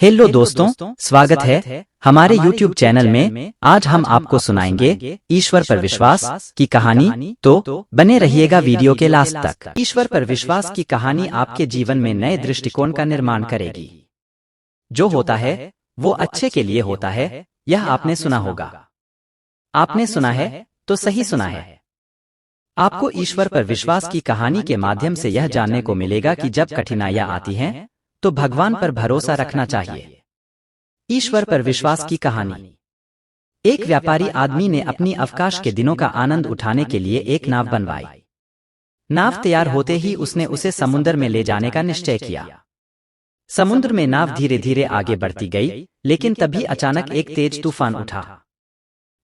Hello दोस्तों, स्वागत है हमारे YouTube चैनल में। आज हम आपको सुनाएंगे ईश्वर पर विश्वास की कहानी, तो बने रहिएगा वीडियो के लास्ट तक। ईश्वर पर विश्वास की कहानी आपके जीवन में नए दृष्टिकोण का निर्माण करेगी। जो होता है वो अच्छे के लिए होता है, यह आपने सुना होगा। आपने सुना है तो सही सुना है। आपको ईश्वर पर विश्वास की कहानी के माध्यम से यह जानने को मिलेगा कि जब कठिनाइयां आती हैं तो भगवान पर भरोसा रखना चाहिए। ईश्वर पर विश्वास की कहानी। एक व्यापारी आदमी ने अपनी अवकाश के दिनों का आनंद उठाने के लिए एक नाव बनवाई। नाव तैयार होते ही उसने उसे समुद्र में ले जाने का निश्चय किया। समुद्र में नाव धीरे धीरे आगे बढ़ती गई, लेकिन तभी अचानक एक तेज तूफान उठा।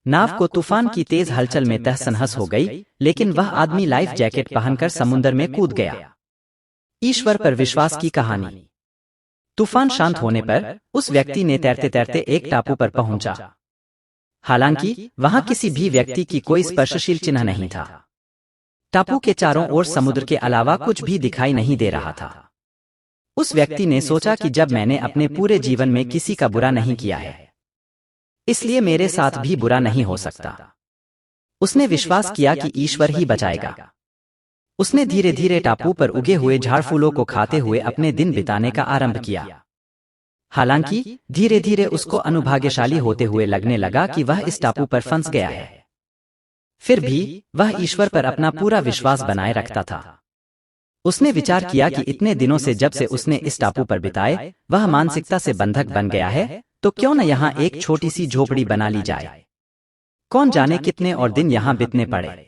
नाव को तूफान की तेज हलचल में तहस नहस हो गई, लेकिन वह आदमी लाइफ जैकेट पहनकर समुद्र में कूद गया। ईश्वर पर विश्वास की कहानी। तूफान शांत होने पर उस व्यक्ति ने तैरते तैरते एक टापू पर पहुंचा। हालांकि वहां किसी भी व्यक्ति की कोई स्पर्शशील चिन्ह नहीं था। टापू के चारों ओर समुद्र के अलावा कुछ भी दिखाई नहीं दे रहा था। उस व्यक्ति ने सोचा कि जब मैंने अपने पूरे जीवन में किसी का बुरा नहीं किया है, इसलिए मेरे साथ भी बुरा नहीं हो सकता। उसने विश्वास किया कि ईश्वर ही बचाएगा। उसने धीरे धीरे टापू पर उगे हुए झाड़ फूलों को खाते हुए अपने दिन बिताने का आरंभ किया। हालांकि धीरे धीरे उसको अनुभाग्यशाली होते हुए लगने लगा कि वह इस टापू पर फंस गया है। फिर भी वह ईश्वर पर अपना पूरा विश्वास बनाए रखता था। उसने विचार किया कि इतने दिनों से जब से उसने इस टापू पर बिताए, वह मानसिकता से बंधक बन गया है, तो क्यों न यहाँ एक छोटी सी झोपड़ी बना ली जाए। कौन जाने कितने और दिन यहाँ बितने पड़े।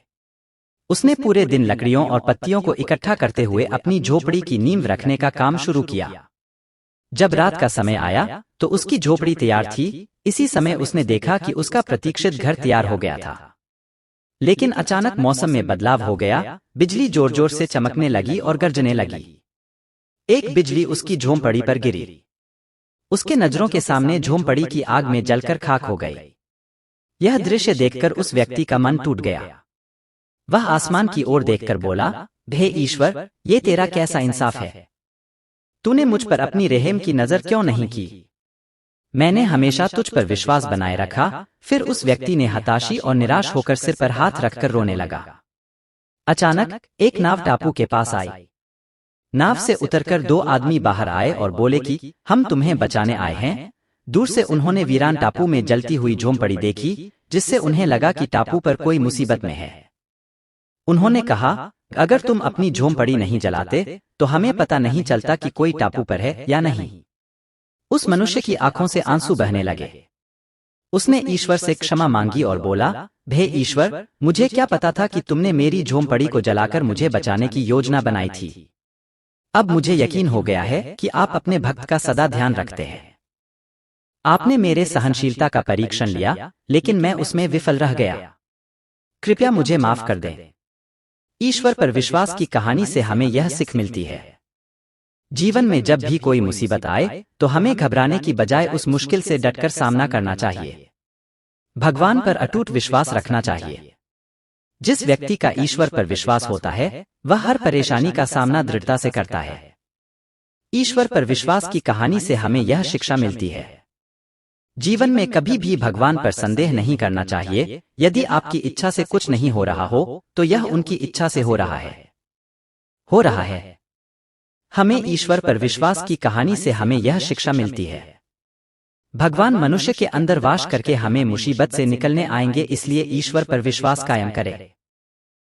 उसने पूरे दिन लकड़ियों और पत्तियों को इकट्ठा करते हुए अपनी झोपड़ी की नींव रखने का काम शुरू किया। जब रात का समय आया तो उसकी झोपड़ी तैयार थी। इसी समय उसने देखा कि उसका प्रतीक्षित घर तैयार हो गया था। लेकिन अचानक मौसम में बदलाव हो गया। बिजली जोर जोर से चमकने लगी और गरजने लगी। एक बिजली उसकी झोंपड़ी पर गिरी। उसके नजरों के सामने झोंपड़ी की आग में जलकर खाक हो गई। यह दृश्य देखकर उस व्यक्ति का मन टूट गया। वह आसमान की ओर देखकर बोला, हे ईश्वर, ये तेरा कैसा इंसाफ है। तूने मुझ पर अपनी रहम की नजर क्यों नहीं की। मैंने हमेशा तुझ पर विश्वास बनाए रखा। फिर उस व्यक्ति ने हताशी और निराश होकर सिर पर हाथ रखकर रोने लगा। अचानक एक नाव टापू के पास आई। नाव से उतरकर दो आदमी बाहर आए और बोले कि हम तुम्हें बचाने आए हैं। दूर से उन्होंने वीरान टापू में जलती हुई झोंपड़ी देखी, जिससे उन्हें लगा कि टापू पर कोई मुसीबत में है। उन्होंने कहा, अगर तुम अपनी झोंपड़ी नहीं जलाते तो हमें पता नहीं चलता कि कोई टापू पर है या नहीं। उस मनुष्य की आंखों से आंसू बहने लगे। उसने ईश्वर से क्षमा मांगी और बोला, हे ईश्वर, मुझे क्या पता था कि तुमने मेरी झोंपड़ी को जलाकर मुझे बचाने की योजना बनाई थी। अब मुझे यकीन हो गया है कि आप अपने भक्त का सदा ध्यान रखते हैं। आपने मेरे सहनशीलता का परीक्षण लिया, लेकिन मैं उसमें विफल रह गया। कृपया मुझे माफ कर दें। ईश्वर पर विश्वास की कहानी से हमें यह सीख मिलती है। जीवन में जब भी कोई मुसीबत आए तो हमें घबराने की बजाय उस मुश्किल से डटकर सामना करना चाहिए। भगवान पर अटूट विश्वास रखना चाहिए। जिस व्यक्ति का ईश्वर पर विश्वास होता है, वह हर परेशानी का सामना दृढ़ता से करता है। ईश्वर पर विश्वास की कहानी से हमें यह शिक्षा मिलती है, जीवन में कभी भी भगवान पर संदेह नहीं करना चाहिए। यदि आपकी इच्छा से कुछ नहीं हो रहा हो तो यह उनकी इच्छा से हो रहा है। हमें ईश्वर पर विश्वास की कहानी से हमें यह शिक्षा मिलती है, भगवान मनुष्य के अंदर वास करके हमें मुसीबत से निकलने आएंगे। इसलिए ईश्वर पर विश्वास कायम करें।